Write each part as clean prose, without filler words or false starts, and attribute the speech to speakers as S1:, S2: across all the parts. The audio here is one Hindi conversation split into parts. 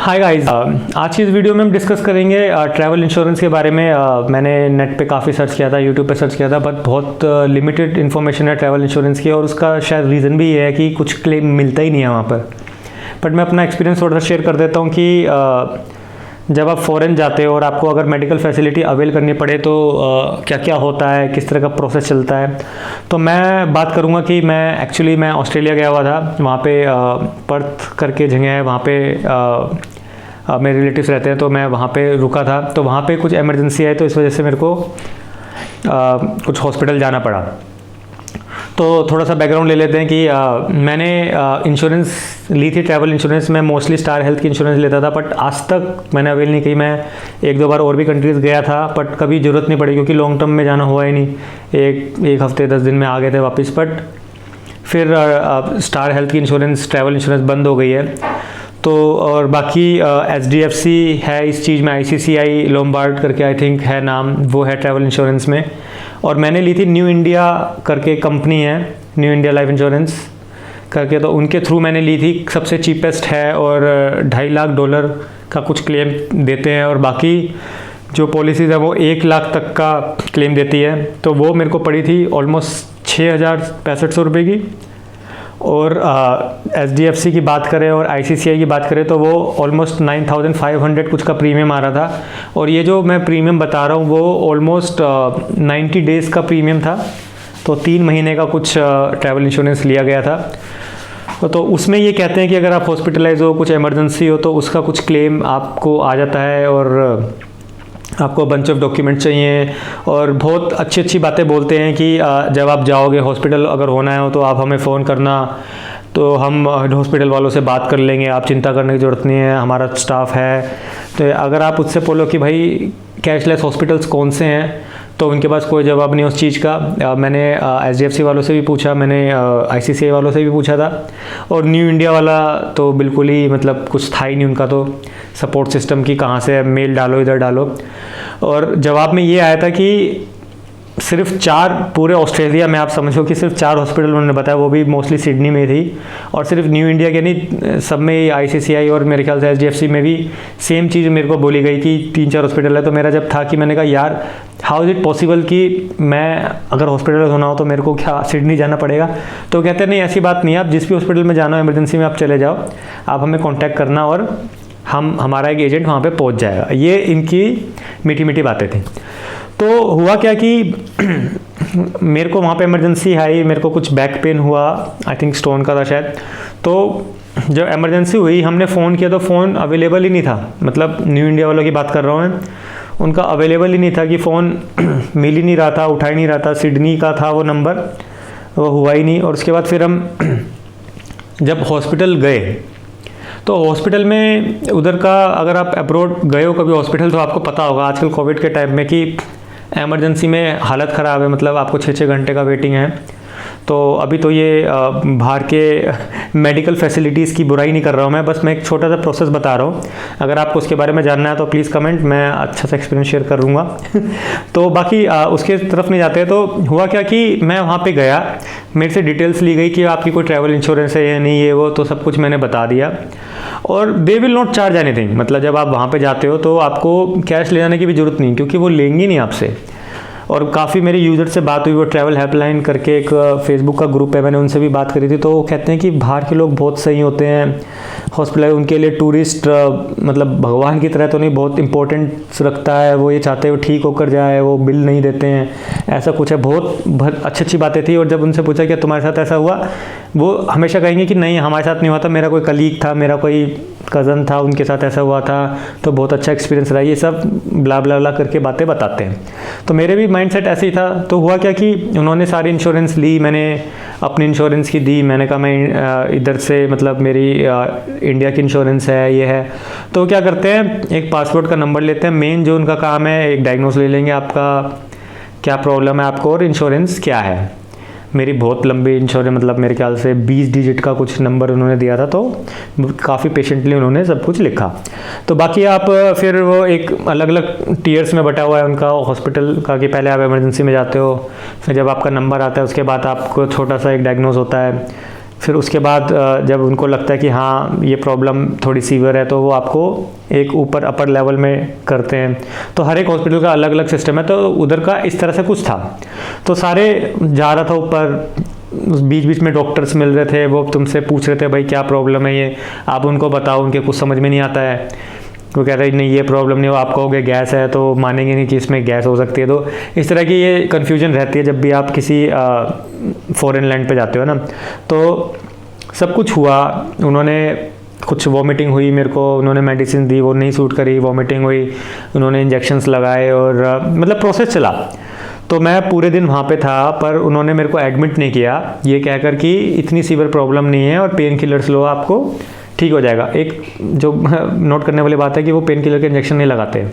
S1: हाय गाइस, आज की इस वीडियो में हम डिस्कस करेंगे ट्रैवल इंश्योरेंस के बारे में। मैंने नेट पे काफ़ी सर्च किया था, यूट्यूब पे सर्च किया था, बट बहुत लिमिटेड इन्फॉर्मेशन है ट्रैवल इंश्योरेंस की, और उसका शायद रीज़न भी ये है कि कुछ क्लेम मिलता ही नहीं है वहाँ पर। बट मैं अपना एक्सपीरियंस थोड़ा सा शेयर कर देता हूँ कि जब आप फ़ॉरेन जाते हो और आपको अगर मेडिकल फैसिलिटी अवेल करनी पड़े तो क्या क्या होता है, किस तरह का प्रोसेस चलता है। तो मैं बात करूँगा कि मैं ऑस्ट्रेलिया गया हुआ था। वहाँ पे पर्थ करके जगह है, वहाँ पे मेरे रिलेटिव्स रहते हैं, तो मैं वहाँ पे रुका था। तो वहाँ पे कुछ इमरजेंसी आई, तो इस वजह से मेरे को कुछ हॉस्पिटल जाना पड़ा। तो थोड़ा सा बैकग्राउंड ले लेते हैं कि मैंने इंश्योरेंस ली थी, ट्रैवल इंश्योरेंस। मैं मोस्टली स्टार हेल्थ की इंश्योरेंस लेता था, बट आज तक मैंने अवेल नहीं की। मैं एक दो बार और भी कंट्रीज़ गया था, बट कभी ज़रूरत नहीं पड़ी क्योंकि लॉन्ग टर्म में जाना हुआ ही नहीं। एक हफ्ते 10 दिन में आ गए थे वापस। बट फिर स्टार हेल्थ की इंश्योरेंस, ट्रैवल इंश्योरेंस बंद हो गई है। तो और बाकी HDFC है इस चीज़ में, ICICI लोम्बार्ड करके आई थिंक है नाम, वो है ट्रैवल इंश्योरेंस में। और मैंने ली थी न्यू इंडिया करके कंपनी है, न्यू इंडिया लाइफ इंश्योरेंस करके, तो उनके थ्रू मैंने ली थी। सबसे चीपेस्ट है और $2.5 लाख का कुछ क्लेम देते हैं, और बाकी जो पॉलिसीज़ है वो 1 लाख तक का क्लेम देती है। तो वो मेरे को पड़ी थी ऑलमोस्ट 6,6500 रुपये की। और HDFC की बात करें और ICICI की बात करें तो वो ऑलमोस्ट 9,500 कुछ का प्रीमियम आ रहा था। और ये जो मैं प्रीमियम बता रहा हूँ वो ऑलमोस्ट 90 डेज़ का प्रीमियम था। तो 3 महीने का कुछ ट्रैवल इंश्योरेंस लिया गया था। तो उसमें ये कहते हैं कि अगर आप हॉस्पिटलाइज हो, कुछ इमरजेंसी हो, तो उसका कुछ क्लेम आपको आ जाता है, और आपको बंच ऑफ डॉक्यूमेंट चाहिए। और बहुत अच्छी अच्छी बातें बोलते हैं कि जब आप जाओगे हॉस्पिटल, अगर होना है हो तो आप हमें फ़ोन करना, तो हम हॉस्पिटल वालों से बात कर लेंगे, आप चिंता करने की ज़रूरत नहीं है, हमारा स्टाफ है। तो अगर आप उससे बोलो कि भाई कैशलेस हॉस्पिटल्स कौन से हैं, तो उनके पास कोई जवाब नहीं उस चीज़ का। मैंने HDFC वालों से भी पूछा, मैंने ICICI वालों से भी पूछा था, और न्यू इंडिया वाला तो बिल्कुल ही मतलब कुछ था ही नहीं उनका तो सपोर्ट सिस्टम की, कहाँ से मेल डालो इधर डालो। और जवाब में ये आया था कि सिर्फ 4 पूरे ऑस्ट्रेलिया में, आप समझो कि सिर्फ 4 हॉस्पिटल उन्होंने बताया, वो भी मोस्टली सिडनी में थी। और सिर्फ न्यू इंडिया के नहीं, सब में ICICI और मेरे ख्याल से HDFC में भी सेम चीज़ मेरे को बोली गई कि 3-4 हॉस्पिटल है। तो मेरा जब था कि मैंने कहा यार हाउ इज़ इट पॉसिबल कि मैं अगर हॉस्पिटल होना हो तो मेरे को क्या सिडनी जाना पड़ेगा। तो कहते हैं नहीं, ऐसी बात नहीं है, आप जिस भी हॉस्पिटल में जाना हो इमरजेंसी में आप चले जाओ, आप हमें कॉन्टैक्ट करना और हमारा एक एजेंट वहाँ पे पहुँच जाएगा। ये इनकी मीठी मीठी बातें थी। तो हुआ क्या कि मेरे को वहाँ पे इमरजेंसी आई, मेरे को कुछ बैक पेन हुआ, आई थिंक स्टोन का था शायद। तो जब इमरजेंसी हुई, हमने फ़ोन किया तो फ़ोन अवेलेबल ही नहीं था। मतलब न्यू इंडिया वालों की बात कर रहा हूँ मैं, उनका अवेलेबल ही नहीं था कि फ़ोन मिल ही नहीं रहा था, उठा ही नहीं रहा था। सिडनी का था वो नंबर, वो हुआ ही नहीं। और उसके बाद फिर हम जब हॉस्पिटल गए, तो हॉस्पिटल में उधर का, अगर आप अब्रॉड गए हो कभी हॉस्पिटल, तो आपको पता होगा आजकल कोविड के टाइम में कि इमरजेंसी में हालत ख़राब है, मतलब आपको 6-6 घंटे का वेटिंग है। तो अभी तो ये बाहर के मेडिकल फैसिलिटीज़ की बुराई नहीं कर रहा हूँ मैं, बस मैं एक छोटा सा प्रोसेस बता रहा हूँ। अगर आपको उसके बारे में जानना है तो प्लीज़ कमेंट, मैं अच्छा सा एक्सपीरियंस शेयर करूँगा। तो बाकी उसके तरफ नहीं जाते। तो हुआ क्या कि मैं वहाँ पे गया, मेरे से डिटेल्स ली गई कि आपकी कोई ट्रैवल इंश्योरेंस है या नहीं, ये वो, तो सब कुछ मैंने बता दिया। और they will not charge anything, मतलब जब आप वहाँ पे जाते हो तो आपको कैश ले जाने की भी ज़रूरत नहीं, क्योंकि वो लेंगे नहीं आपसे। और काफ़ी मेरे यूज़र से बात हुई, वो ट्रैवल हेल्पलाइन करके एक फेसबुक का ग्रुप है, मैंने उनसे भी बात करी थी। तो वो कहते हैं कि बाहर के लोग बहुत सही होते हैं, हॉस्पिटल उनके लिए टूरिस्ट मतलब भगवान की तरह तो नहीं, बहुत इंपॉर्टेंट रखता है। वो ये चाहते हैं वो ठीक होकर जाए, वो बिल नहीं देते हैं, ऐसा कुछ है। बहुत अच्छी अच्छी बातें थी। और जब उनसे पूछा कि तुम्हारे साथ ऐसा हुआ, वो हमेशा कहेंगे कि नहीं हमारे साथ नहीं हुआ था, मेरा कोई कलीग था, मेरा कोई कज़न था, उनके साथ ऐसा हुआ था, तो बहुत अच्छा एक्सपीरियंस रहा। ये सब ब्ला ब्ला ब्ला करके बातें बताते हैं। तो मेरे भी माइंडसेट ऐसे ही था। तो हुआ क्या कि उन्होंने सारी इंश्योरेंस ली, मैंने अपनी इंश्योरेंस की दी। मैंने कहा मैं इधर से, मतलब मेरी इंडिया की इंश्योरेंस है, ये है। तो क्या करते हैं, एक पासपोर्ट का नंबर लेते हैं, मेन जो उनका काम है एक डायग्नोस ले लेंगे, आपका क्या प्रॉब्लम है आपको और इंश्योरेंस क्या है। मेरी बहुत लंबी इंश्योरेंस, मतलब मेरे ख्याल से 20 डिजिट का कुछ नंबर उन्होंने दिया था। तो काफ़ी पेशेंटली उन्होंने सब कुछ लिखा। तो बाकी आप फिर वो एक अलग अलग टीयर्स में बटा हुआ है उनका हॉस्पिटल का, कि पहले आप इमरजेंसी में जाते हो, फिर जब आपका नंबर आता है उसके बाद आपको छोटा सा एक डायग्नोज होता है, फिर उसके बाद जब उनको लगता है कि हाँ ये प्रॉब्लम थोड़ी सीवियर है तो वो आपको एक ऊपर अपर लेवल में करते हैं। तो हर एक हॉस्पिटल का अलग अलग सिस्टम है, तो उधर का इस तरह से कुछ था। तो सारे जा रहा था ऊपर, बीच बीच में डॉक्टर्स मिल रहे थे, वो तुमसे पूछ रहे थे भाई क्या प्रॉब्लम है ये, आप उनको बताओ, उनके कुछ समझ में नहीं आता है। वो कह रहे हैं नहीं ये प्रॉब्लम नहीं हो, आप कहोगे गैस है तो मानेंगे नहीं कि इसमें गैस हो सकती है। तो इस तरह की ये कन्फ्यूजन रहती है जब भी आप किसी फॉरेन लैंड पे जाते हो ना। तो सब कुछ हुआ, उन्होंने कुछ वॉमिटिंग हुई मेरे को, उन्होंने मेडिसिन दी, वो नहीं सूट करी, वॉमिटिंग हुई, उन्होंने इंजेक्शंस लगाए और मतलब प्रोसेस चला। तो मैं पूरे दिन वहाँ पे था, पर उन्होंने मेरे को एडमिट नहीं किया ये कहकर कि इतनी सीवियर प्रॉब्लम नहीं है और पेन किलर्स लो आपको ठीक हो जाएगा। एक जो नोट करने वाली बात है कि वो पेन किलर के इंजेक्शन नहीं लगाते,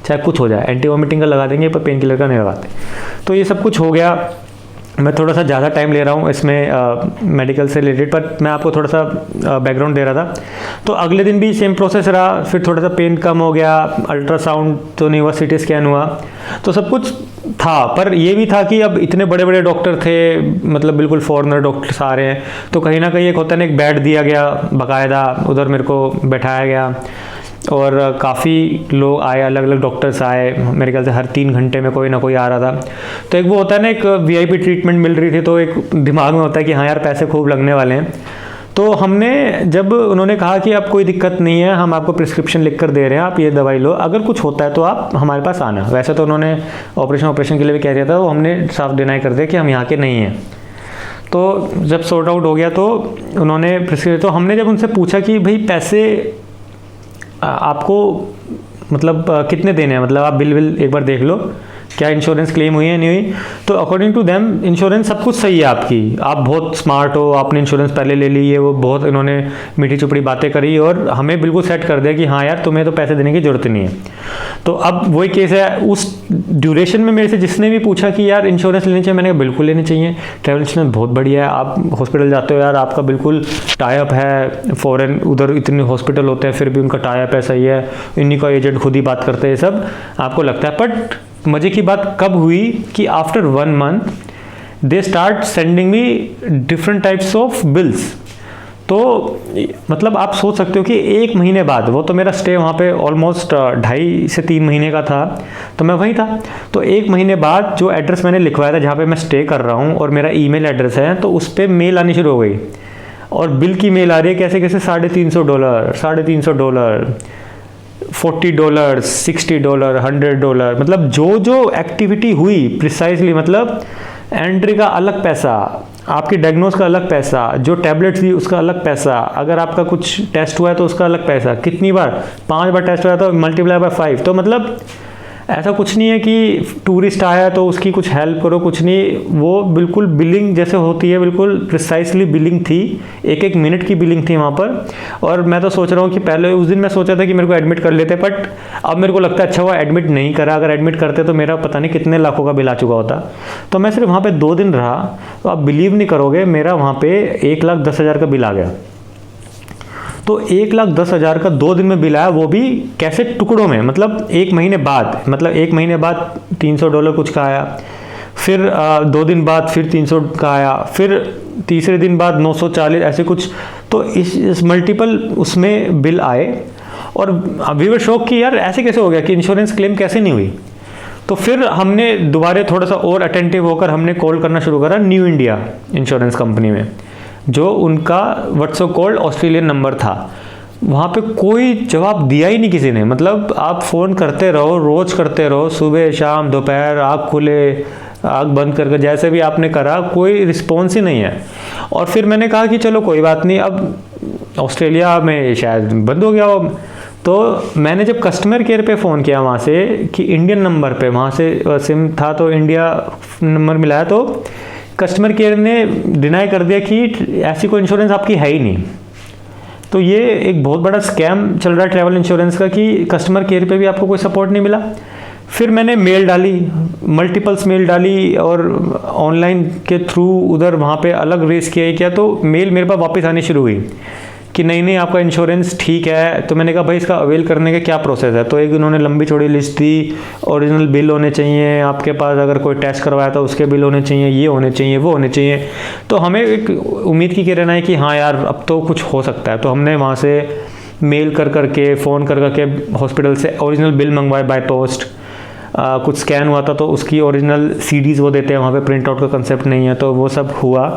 S1: चाहे कुछ हो जाए, एंटी वॉमिटिंग का लगा देंगे पर पेन किलर का नहीं लगाते। तो ये सब कुछ हो गया। मैं थोड़ा सा ज़्यादा टाइम ले रहा हूँ इसमें मेडिकल से रिलेटेड, पर मैं आपको थोड़ा सा बैकग्राउंड दे रहा था। तो अगले दिन भी सेम प्रोसेस रहा, फिर थोड़ा सा पेन कम हो गया, अल्ट्रासाउंड तो नहीं हुआ, सीटी स्कैन हुआ, तो सब कुछ था। पर ये भी था कि अब इतने बड़े बड़े डॉक्टर थे, मतलब बिल्कुल फॉरेनर डॉक्टर्स आ रहे हैं, तो कहीं ना कहीं एक होता है ना, एक बेड दिया गया बाकायदा, उधर मेरे को बैठाया गया और काफ़ी लोग आए, अलग अलग डॉक्टर्स आए, मेरे ख्याल से हर 3 घंटे में कोई ना कोई आ रहा था। तो एक वो होता है ना, एक वीआईपी ट्रीटमेंट मिल रही थी, तो एक दिमाग में होता है कि हाँ यार पैसे खूब लगने वाले हैं। तो हमने जब उन्होंने कहा कि अब कोई दिक्कत नहीं है, हम आपको प्रिस्क्रिप्शन लिख कर दे रहे हैं, आप ये दवाई लो, अगर कुछ होता है तो आप हमारे पास आना। वैसे तो उन्होंने ऑपरेशन के लिए भी कह दिया था, वो हमने साफ डिनाई कर दिया कि हम यहाँ के नहीं हैं। तो जब सॉर्ट आउट हो गया तो उन्होंने तो हमने जब उनसे पूछा कि भाई पैसे आपको मतलब कितने देने हैं, मतलब आप बिल एक बार देख लो, क्या इंश्योरेंस क्लेम हुई है नहीं हुई। तो अकॉर्डिंग टू देम इंश्योरेंस सब कुछ सही है आपकी, आप बहुत स्मार्ट हो, आपने इंश्योरेंस पहले ले ली है, वो बहुत इन्होंने मीठी चुपड़ी बातें करी और हमें बिल्कुल सेट कर दिया कि हाँ यार तुम्हें तो पैसे देने की ज़रूरत नहीं है। तो अब वही केस है, उस ड्यूरेशन में मेरे से जिसने भी पूछा कि यार इंश्योरेंस लेनी चाहिए, मैंने कहा बिल्कुल लेनी चाहिए, ट्रैवल इंश्योरेंस बहुत बढ़िया है। आप हॉस्पिटल जाते हो यार, आपका बिल्कुल टाई अप है, फॉरेन उधर इतने हॉस्पिटल होते हैं फिर भी उनका टाई अप है, सही है, इन्हीं का एजेंट खुद ही बात करते हैं, सब आपको लगता है। बट मज़े की बात कब हुई कि after 1 month they start sending me different types of bills. तो मतलब आप सोच सकते हो कि 1 महीने बाद, वो तो मेरा स्टे वहाँ पे ऑलमोस्ट 2.5 से 3 महीने का था, तो मैं वहीं था। तो 1 महीने बाद जो एड्रेस मैंने लिखवाया था जहाँ पे मैं स्टे कर रहा हूँ और मेरा ईमेल एड्रेस है, तो उस पर मेल आनी शुरू हो गई और बिल की मेल आ रही है कैसे कैसे $350, $350, $40, $60, $100, मतलब जो एक्टिविटी हुई प्रिसाइजली, मतलब एंट्री का अलग पैसा, आपकी डायग्नोस का अलग पैसा, जो टैबलेट्स दी उसका अलग पैसा, अगर आपका कुछ टेस्ट हुआ है तो उसका अलग पैसा, कितनी बार, 5 बार टेस्ट हुआ तो मल्टीप्लाई बाय 5। तो मतलब ऐसा कुछ नहीं है कि टूरिस्ट आया तो उसकी कुछ हेल्प करो, कुछ नहीं, वो बिल्कुल बिलिंग जैसे होती है, बिल्कुल प्रिसाइसली बिलिंग थी, 1-1 मिनट की बिलिंग थी वहाँ पर। और मैं तो सोच रहा हूँ कि पहले उस दिन मैं सोचा था कि मेरे को एडमिट कर लेते, बट अब मेरे को लगता है अच्छा हुआ एडमिट नहीं करा, अगर एडमिट करते तो मेरा पता नहीं कितने लाखों का बिल आ चुका होता। तो मैं सिर्फ वहाँ पर 2 दिन रहा, तो आप बिलीव नहीं करोगे, मेरा वहाँ पर 1,10,000 का बिल आ गया। तो 1,10,000 का 2 दिन में बिल आया, वो भी कैसे टुकड़ों में, मतलब 1 महीने बाद, मतलब 1 महीने बाद $300 कुछ का आया, फिर 2 दिन बाद फिर 300 का आया, फिर तीसरे दिन बाद 940, ऐसे कुछ। तो इस मल्टीपल उसमें बिल आए और वी वर शॉक कि यार ऐसे कैसे हो गया कि इंश्योरेंस क्लेम कैसे नहीं हुई। तो फिर हमने दोबारा थोड़ा सा और अटेंटिव होकर हमने कॉल करना शुरू करा न्यू इंडिया इंश्योरेंस कंपनी में, जो उनका व्हाट्सो कॉल्ड ऑस्ट्रेलियन नंबर था। वहाँ पे कोई जवाब दिया ही नहीं किसी ने, मतलब आप फ़ोन करते रहो, रोज़ करते रहो, सुबह शाम दोपहर, आँख खुले आँख बंद करके, जैसे भी आपने करा, कोई रिस्पॉन्स ही नहीं है। और फिर मैंने कहा कि चलो कोई बात नहीं, अब ऑस्ट्रेलिया में शायद बंद हो गया हो। तो मैंने जब कस्टमर केयर पे फ़ोन किया वहाँ से कि इंडियन नंबर पे, वहाँ से सिम था तो इंडिया नंबर मिलाया, तो कस्टमर केयर ने डिनाई कर दिया कि ऐसी कोई इंश्योरेंस आपकी है ही नहीं। तो ये एक बहुत बड़ा स्कैम चल रहा है ट्रैवल इंश्योरेंस का कि कस्टमर केयर पे भी आपको कोई सपोर्ट नहीं मिला। फिर मैंने मेल डाली, मल्टीपल्स मेल डाली और ऑनलाइन के थ्रू उधर वहाँ पे अलग रेस किया, तो मेल मेरे पास वापस आनी शुरू हुई कि नहीं नहीं आपका इंश्योरेंस ठीक है। तो मैंने कहा भाई इसका अवेल करने का क्या प्रोसेस है। तो एक उन्होंने लंबी चौड़ी लिस्ट दी, ओरिजिनल बिल होने चाहिए आपके पास, अगर कोई टेस्ट करवाया था उसके बिल होने चाहिए, ये होने चाहिए, वो होने चाहिए। तो हमें एक उम्मीद की किरण है कि हाँ यार अब तो कुछ हो सकता है। तो हमने वहाँ से मेल कर करके, फ़ोन कर करके हॉस्पिटल से ओरिजिनल बिल मंगवाए बाय पोस्ट। कुछ स्कैन हुआ था तो उसकी ओरिजिनल CDs वो देते हैं वहाँ पे, प्रिंट आउट का कंसेप्ट नहीं है, तो वो सब हुआ।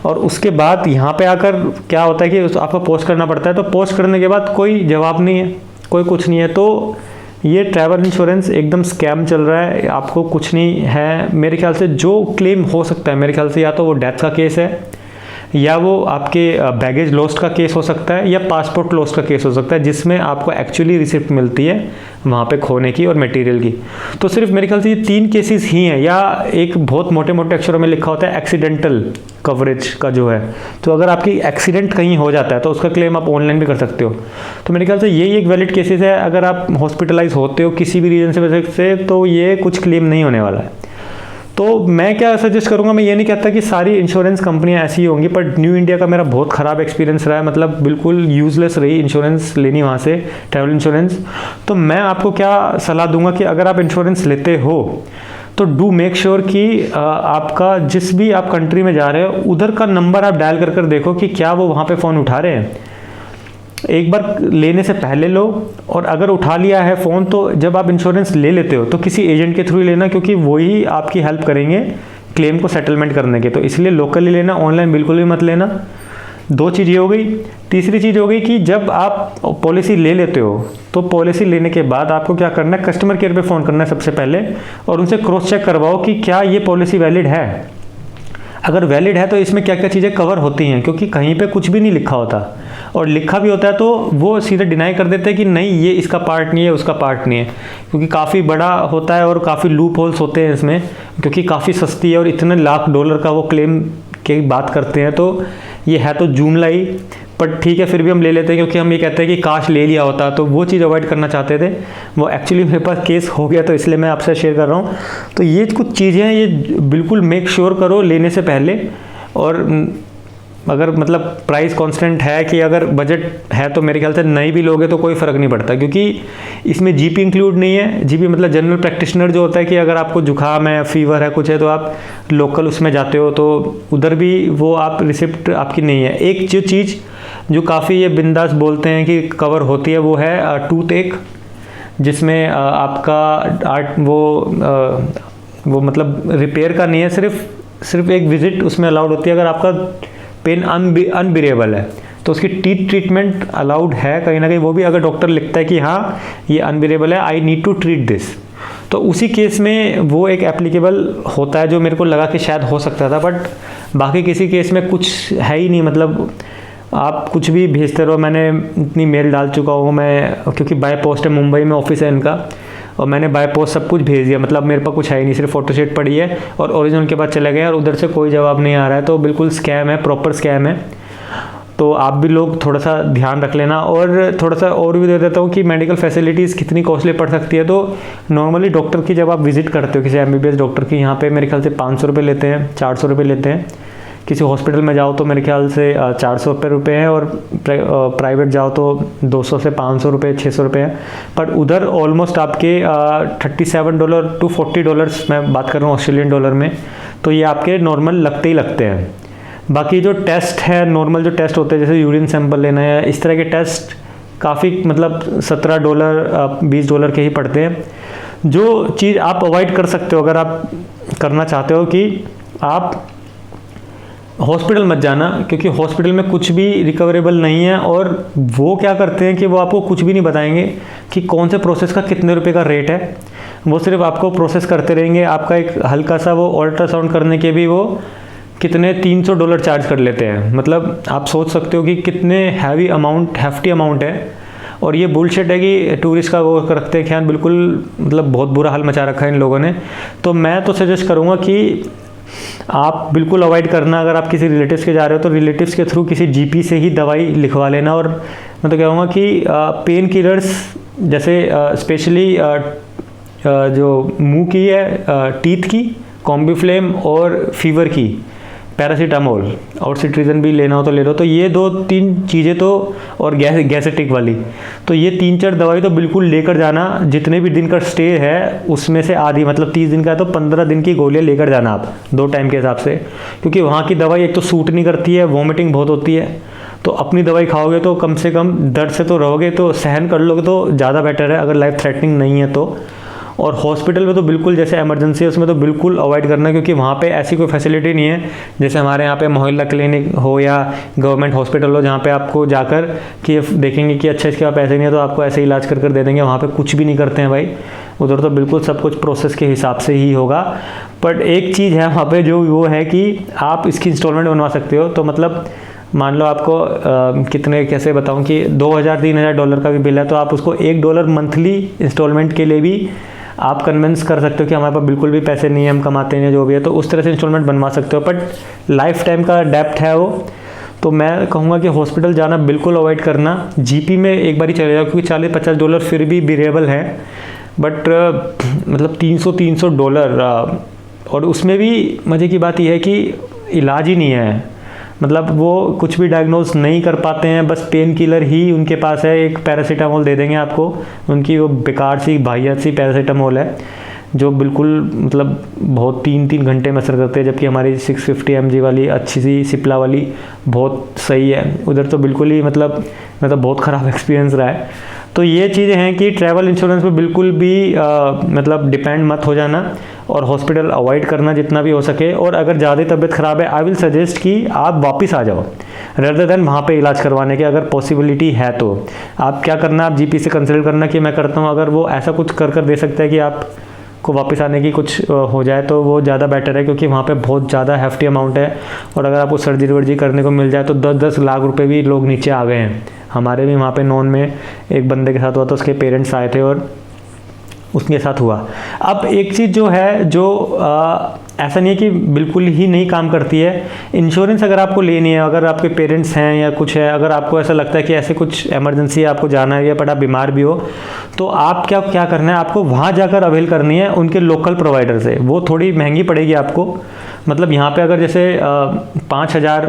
S1: और उसके बाद यहाँ पे आकर क्या होता है कि आपको पोस्ट करना पड़ता है। तो पोस्ट करने के बाद कोई जवाब नहीं है, कोई कुछ नहीं है। तो ये ट्रैवल इंश्योरेंस एकदम स्कैम चल रहा है, आपको कुछ नहीं है। मेरे ख्याल से जो क्लेम हो सकता है, मेरे ख्याल से या तो वो डेथ का केस है, या वो आपके बैगेज लॉस्ट का केस हो सकता है, या पासपोर्ट लॉस्ट का केस हो सकता है, जिसमें आपको एक्चुअली रिसिप्ट मिलती है वहाँ पे खोने की और मटेरियल की। तो सिर्फ मेरे ख्याल से ये 3 केसेस ही हैं, या एक बहुत मोटे मोटे अक्षरों में लिखा होता है एक्सीडेंटल कवरेज का जो है। तो अगर आपकी एक्सीडेंट कहीं हो जाता है तो उसका क्लेम आप ऑनलाइन भी कर सकते हो। तो मेरे ख्याल से यही एक वैलिड केसेस है। अगर आप हॉस्पिटलाइज होते हो किसी भी रीज़न से वजह से, तो ये कुछ क्लेम नहीं होने वाला है। तो मैं क्या सजेस्ट करूँगा, मैं ये नहीं कहता कि सारी इंश्योरेंस कंपनियां ऐसी ही होंगी, बट न्यू इंडिया का मेरा बहुत ख़राब एक्सपीरियंस रहा है। मतलब बिल्कुल यूज़लेस रही इंश्योरेंस लेनी वहाँ से, ट्रैवल इंश्योरेंस। तो मैं आपको क्या सलाह दूंगा कि अगर आप इंश्योरेंस लेते हो तो डू मेक श्योर कि आपका जिस भी आप कंट्री में जा रहे हो उधर का नंबर आप डायल कर देखो कि क्या वो वहाँ पर फ़ोन उठा रहे हैं। एक बार लेने से पहले लो, और अगर उठा लिया है फ़ोन तो जब आप इंश्योरेंस ले लेते हो तो किसी एजेंट के थ्रू लेना, क्योंकि वही आपकी हेल्प करेंगे क्लेम को सेटलमेंट करने के। तो इसलिए लोकली लेना, ऑनलाइन बिल्कुल भी मत लेना। 2 चीज़ ये हो गई। तीसरी चीज़ हो गई कि जब आप पॉलिसी ले लेते हो तो पॉलिसी लेने के बाद आपको क्या करना है, कस्टमर केयर पे फ़ोन करना है सबसे पहले, और उनसे क्रॉस चेक करवाओ कि क्या ये पॉलिसी वैलिड है। अगर वैलिड है तो इसमें क्या क्या चीज़ें कवर होती हैं, क्योंकि कहीं पे कुछ भी नहीं लिखा होता, और लिखा भी होता है तो वो सीधे डिनाई कर देते हैं कि नहीं ये इसका पार्ट नहीं है, उसका पार्ट नहीं है, क्योंकि काफ़ी बड़ा होता है और काफ़ी लूप होल्स होते हैं इसमें, क्योंकि काफ़ी सस्ती है और इतने लाख डॉलर का वो क्लेम की बात करते हैं। तो ये है तो जूम लाई, पर ठीक है फिर भी हम ले लेते हैं, क्योंकि हम ये कहते हैं कि काश ले लिया होता। तो वो चीज़ अवॉइड करना चाहते थे, वो एक्चुअली मेरे पास केस हो गया, तो इसलिए मैं आपसे शेयर कर रहा हूँ। तो ये कुछ चीज़ें हैं, ये बिल्कुल मेक श्योर करो लेने से पहले। और अगर मतलब प्राइस कांस्टेंट है कि अगर बजट है तो मेरे ख्याल से नहीं भी लोगे तो कोई फ़र्क नहीं पड़ता, क्योंकि इसमें जीपी इंक्लूड नहीं है। जीपी मतलब जनरल प्रैक्टिशनर जो होता है कि अगर आपको जुकाम है, फीवर है, कुछ है, तो आप लोकल उसमें जाते हो तो उधर भी वो आप रिसिप्ट आपकी नहीं है। एक जो चीज़ जो काफ़ी ये बिंदास बोलते हैं कि कवर होती है वो है टूथ एक, जिसमें आपका वो मतलब रिपेयर का नहीं है, सिर्फ एक विजिट उसमें अलाउड होती है। अगर आपका पेन अनबिरेबल है तो उसकी टीथ ट्रीटमेंट अलाउड है कहीं ना कहीं, वो भी अगर डॉक्टर लिखता है कि हाँ ये अनबिरेबल है, I need to treat this, तो उसी केस में वो एक एप्लीकेबल होता है, जो मेरे को लगा कि शायद हो सकता था। बट बाकी किसी केस में कुछ है ही नहीं, मतलब आप कुछ भी भेजते रहो। मैंने इतनी मेल डाल चुका हूँ मैं, क्योंकि बाय पोस्ट है, मुंबई में ऑफिस है इनका, और मैंने बाय पोस्ट सब कुछ भेज दिया। मतलब मेरे पास कुछ है ही नहीं, सिर्फ फोटोशॉट पड़ी है और ओरिजिनल के बाद चले गए, और उधर से कोई जवाब नहीं आ रहा है। तो बिल्कुल स्कैम है, प्रॉपर स्कैम है। तो आप भी लोग थोड़ा सा ध्यान रख लेना। और थोड़ा सा और भी दे देता हूँ कि मेडिकल फैसिलिटीज़ कितनी कॉस्टली पड़ सकती है। तो नॉर्मली डॉक्टर की जब आप विजिट करते हो किसी MBBS डॉक्टर की, यहाँ पे मेरे ख्याल से 500 रुपये लेते हैं, 400 रुपये लेते हैं। किसी हॉस्पिटल में जाओ तो मेरे ख्याल से 400 रुपये हैं, और प्राइवेट जाओ तो 200 से 500 रुपये, 600 रुपये हैं। पर उधर ऑलमोस्ट आपके $37 to $40, मैं बात कर रहा हूँ ऑस्ट्रेलियन डॉलर में, तो ये आपके नॉर्मल लगते ही लगते हैं। बाकी जो टेस्ट है, नॉर्मल जो टेस्ट होते हैं, जैसे यूरिन सैंपल लेना है, इस तरह के टेस्ट काफ़ी मतलब $17 $20 के ही पड़ते हैं। जो चीज़ आप अवॉइड कर सकते हो अगर आप करना चाहते हो कि आप हॉस्पिटल मत जाना, क्योंकि हॉस्पिटल में कुछ भी रिकवरेबल नहीं है। और वो क्या करते हैं कि वो आपको कुछ भी नहीं बताएंगे कि कौन से प्रोसेस का कितने रुपए का रेट है। वो सिर्फ आपको प्रोसेस करते रहेंगे। आपका एक हल्का सा वो अल्ट्रासाउंड करने के भी वो कितने $300 चार्ज कर लेते हैं। मतलब आप सोच सकते हो कि कितने हैफ्टी अमाउंट है। और ये बुलशिट है कि टूरिस्ट का वो रखते हैं ख्याल, बिल्कुल मतलब बहुत बुरा हाल मचा रखा है इन लोगों ने। तो मैं तो सजेस्ट करूँगा कि आप बिल्कुल अवॉइड करना। अगर आप किसी रिलेटिव्स के जा रहे हो तो रिलेटिव्स के थ्रू किसी जीपी से ही दवाई लिखवा लेना। और मैं तो कहूँगा कि पेन किलर्स जैसे स्पेशली जो मुंह की है, टीथ की, कॉम्बीफ्लेम और फीवर की, पैरासीटामोल और सिट्रीजन भी लेना हो तो ले लो। तो ये 2-3 चीज़ें तो, और गैसेटिक वाली, तो ये 3-4 दवाई तो बिल्कुल लेकर जाना। जितने भी दिन का स्टे है उसमें से आधी, मतलब 30 दिन का है तो 15 दिन की गोलियां लेकर जाना आप 2 टाइम के हिसाब से, क्योंकि वहाँ की दवाई एक तो सूट नहीं करती है, वॉमिटिंग बहुत होती है। तो अपनी दवाई खाओगे तो कम से कम दर्द से तो रहोगे, तो सहन कर लोगे तो ज़्यादा बेटर है, अगर लाइफ थ्रेटनिंग नहीं है तो। और हॉस्पिटल में तो बिल्कुल, जैसे इमरजेंसी है उसमें तो बिल्कुल अवॉइड करना, क्योंकि वहाँ पे ऐसी कोई फैसिलिटी नहीं है जैसे हमारे यहाँ पे मोहल्ला क्लिनिक हो या गवर्नमेंट हॉस्पिटल हो, जहाँ पे आपको जाकर कि देखेंगे कि अच्छा इसके पास पैसे नहीं है तो आपको ऐसे इलाज कर दे देंगे। वहाँ पे कुछ भी नहीं करते हैं भाई, उधर तो बिल्कुल सब कुछ प्रोसेस के हिसाब से ही होगा। बट एक चीज़ है वहाँ पर जो वो है कि आप इसकी इंस्टॉलमेंट बनवा सकते हो। तो मतलब मान लो आपको कितने, कैसे बताऊं कि $2,000-3,000 का भी बिल है, तो आप उसको $1 मंथली इंस्टॉलमेंट के लिए भी आप कन्विंस कर सकते हो कि हमारे पास बिल्कुल भी पैसे नहीं है, हम कमाते हैं जो भी है, तो उस तरह से इंस्टॉलमेंट बनवा सकते हो। बट लाइफ टाइम का डेप्थ है वो, तो मैं कहूँगा कि हॉस्पिटल जाना बिल्कुल अवॉइड करना। जीपी में एक बार ही चले जाओ, क्योंकि $40-50 फिर भी बिरेबल है। बट मतलब $300 और उसमें भी मज़े की बात यह है कि इलाज ही नहीं है, मतलब वो कुछ भी डायग्नोज नहीं कर पाते हैं, बस पेन किलर ही उनके पास है, एक पैरासीटामोल दे देंगे आपको, उनकी वो बेकार सी वाहियात सी पैरासीटामोल है जो बिल्कुल मतलब बहुत 3-3 घंटे में असर करते हैं, जबकि हमारी 650 mg वाली अच्छी सी सिप्ला वाली बहुत सही है। उधर तो बिल्कुल ही मतलब बहुत ख़राब एक्सपीरियंस रहा है। तो ये चीज़ें हैं कि ट्रैवल इंश्योरेंस पे बिल्कुल भी मतलब डिपेंड मत हो जाना, और हॉस्पिटल अवॉइड करना जितना भी हो सके। और अगर ज़्यादा तबीयत ख़राब है, आई विल सजेस्ट कि आप वापस आ जाओ रेदर देन वहाँ पे इलाज करवाने के, अगर पॉसिबिलिटी है तो। आप क्या करना, आप जीपी से कंसल्ट करना कि मैं करता हूँ, अगर वो ऐसा कुछ कर दे सकता है कि आप को वापस आने की कुछ हो जाए तो वो ज़्यादा बेटर है, क्योंकि वहाँ पे बहुत ज़्यादा हेफ्टी अमाउंट है। और अगर आपको सर्जरी वर्जरी करने को मिल जाए तो 10-10 लाख रुपए भी लोग नीचे आ गए हैं। हमारे भी वहाँ पे नॉन में एक बंदे के साथ हुआ, तो उसके पेरेंट्स आए थे और उसके साथ हुआ। अब एक चीज़ जो है, जो ऐसा नहीं है कि बिल्कुल ही नहीं काम करती है। इंश्योरेंस अगर आपको लेनी है, अगर आपके पेरेंट्स हैं या कुछ है, अगर आपको ऐसा लगता है कि ऐसे कुछ इमरजेंसी है, आपको जाना है या बड़ा बीमार भी हो, तो आप क्या करना है, आपको वहाँ जाकर अवेल करनी है उनके लोकल प्रोवाइडर से। वो थोड़ी महंगी पड़ेगी आपको, मतलब यहाँ पे अगर जैसे 5,000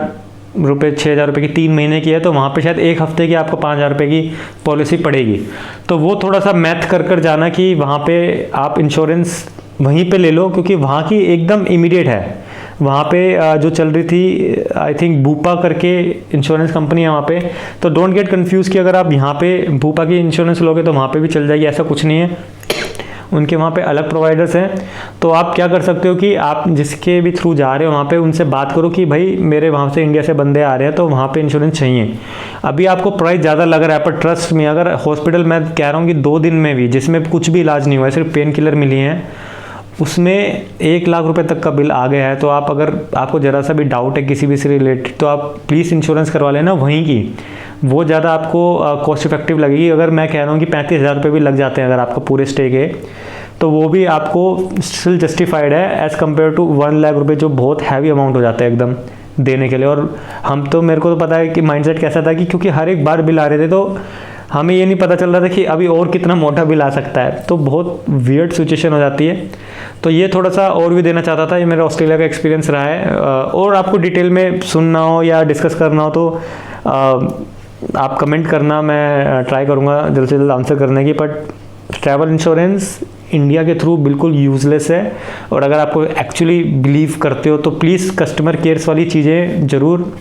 S1: रुपये 6,000 रुपये की 3 महीने की है, तो वहाँ पे शायद 1 हफ्ते की आपको 5,000 रुपये की पॉलिसी पड़ेगी। तो वो थोड़ा सा मैथ कर जाना कि वहाँ पे आप इंश्योरेंस वहीं पे ले लो, क्योंकि वहाँ की एकदम इमीडिएट है। वहाँ पे जो चल रही थी, आई थिंक बूपा करके इंश्योरेंस कंपनी है वहाँ पे, तो डोंट गेट कंफ्यूज कि अगर आप यहाँ पे बूपा की इंश्योरेंस लोगे तो वहाँ पे भी चल जाएगी, ऐसा कुछ नहीं है। उनके वहाँ पे अलग प्रोवाइडर्स हैं। तो आप क्या कर सकते हो कि आप जिसके भी थ्रू जा रहे हो वहाँ पे उनसे बात करो कि भाई मेरे वहाँ से इंडिया से बंदे आ रहे हैं तो वहाँ पे इंश्योरेंस चाहिए। अभी आपको प्राइस ज़्यादा लग रहा है, पर ट्रस्ट में अगर हॉस्पिटल, मैं कह रहा हूँ कि 2 दिन में भी, जिसमें कुछ भी इलाज नहीं हुआ है, सिर्फ पेन किलर मिली हैं, उसमें 1 लाख रुपए तक का बिल आ गया है। तो आप, अगर आपको ज़रा सा भी डाउट है किसी भी से रिलेटेड, तो आप प्लीज़ इंश्योरेंस करवा लेना वहीं की, वो ज़्यादा आपको कॉस्ट इफेक्टिव लगेगी। अगर मैं कह रहा हूँ कि 35,000 रुपये भी लग जाते हैं अगर आपको पूरे स्टे के, तो वो भी आपको स्टिल जस्टिफाइड है एज़ कम्पेयर टू 1 लाख रुपये, जो बहुत हैवी अमाउंट हो जाता है एकदम देने के लिए। और हम तो, मेरे को तो पता है कि माइंडसेट कैसा था कि क्योंकि हर एक बार बिल आ रहे थे, तो हमें ये नहीं पता चल रहा था कि अभी और कितना मोटा बिल आ सकता है, तो बहुत वियर्ड सिचुएशन हो जाती है। तो ये थोड़ा सा और भी देना चाहता था, ये मेरा ऑस्ट्रेलिया का एक्सपीरियंस रहा है। और आपको डिटेल में सुनना हो या डिस्कस करना हो तो आप कमेंट करना, मैं ट्राई करूँगा जल्द से जल्द आंसर करने की। बट ट्रैवल इंश्योरेंस इंडिया के थ्रू बिल्कुल यूज़लेस है, और अगर आपको एक्चुअली बिलीव करते हो तो प्लीज़ कस्टमर केयर्स वाली चीज़ें ज़रूर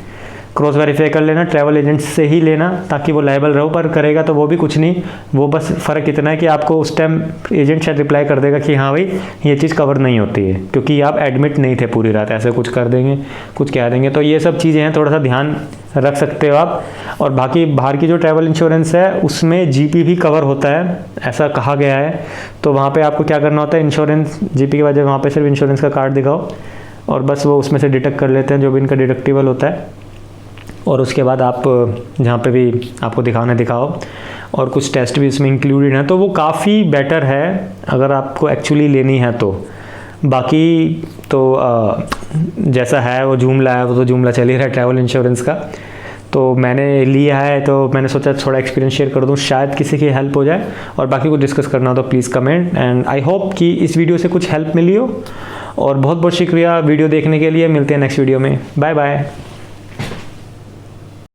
S1: क्रॉस वेरीफाई कर लेना, ट्रैवल एजेंट से ही लेना, ताकि वो लायबल रहो। पर करेगा तो वो भी कुछ नहीं, वो बस फ़र्क इतना है कि आपको उस टाइम एजेंट शायद रिप्लाई कर देगा कि हाँ भाई ये चीज़ कवर नहीं होती है, क्योंकि आप एडमिट नहीं थे पूरी रात, ऐसे कुछ कर देंगे, कुछ कह देंगे। तो ये सब चीज़ें हैं, थोड़ा सा ध्यान रख सकते हो आप। और बाकी बाहर की जो ट्रैवल इंश्योरेंस है उसमें जीपी भी कवर होता है, ऐसा कहा गया है। तो वहाँ पे आपको क्या करना होता है, इंश्योरेंस जीपी की वजह वहाँ पे सिर्फ इंश्योरेंस का कार्ड दिखाओ और बस वो उसमें से डिडक्ट कर लेते हैं जो भी इनका डिडक्टिबल होता है। और उसके बाद आप जहाँ पे भी आपको दिखाना दिखाओ, और कुछ टेस्ट भी इसमें इंक्लूडेड हैं, तो वो काफ़ी बेटर है अगर आपको एक्चुअली लेनी है तो। बाकी तो जैसा है वो जूमला है, वो तो जूमला चल ही रहा है ट्रैवल इंश्योरेंस का। तो मैंने लिया है, तो मैंने सोचा थोड़ा एक्सपीरियंस शेयर कर दूं, शायद किसी की हेल्प हो जाए। और बाकी को डिस्कस करना हो तो please comment, and I hope कि इस वीडियो से कुछ हेल्प मिली हो। और बहुत बहुत शुक्रिया वीडियो देखने के लिए। मिलते हैं नेक्स्ट वीडियो में। Bye bye.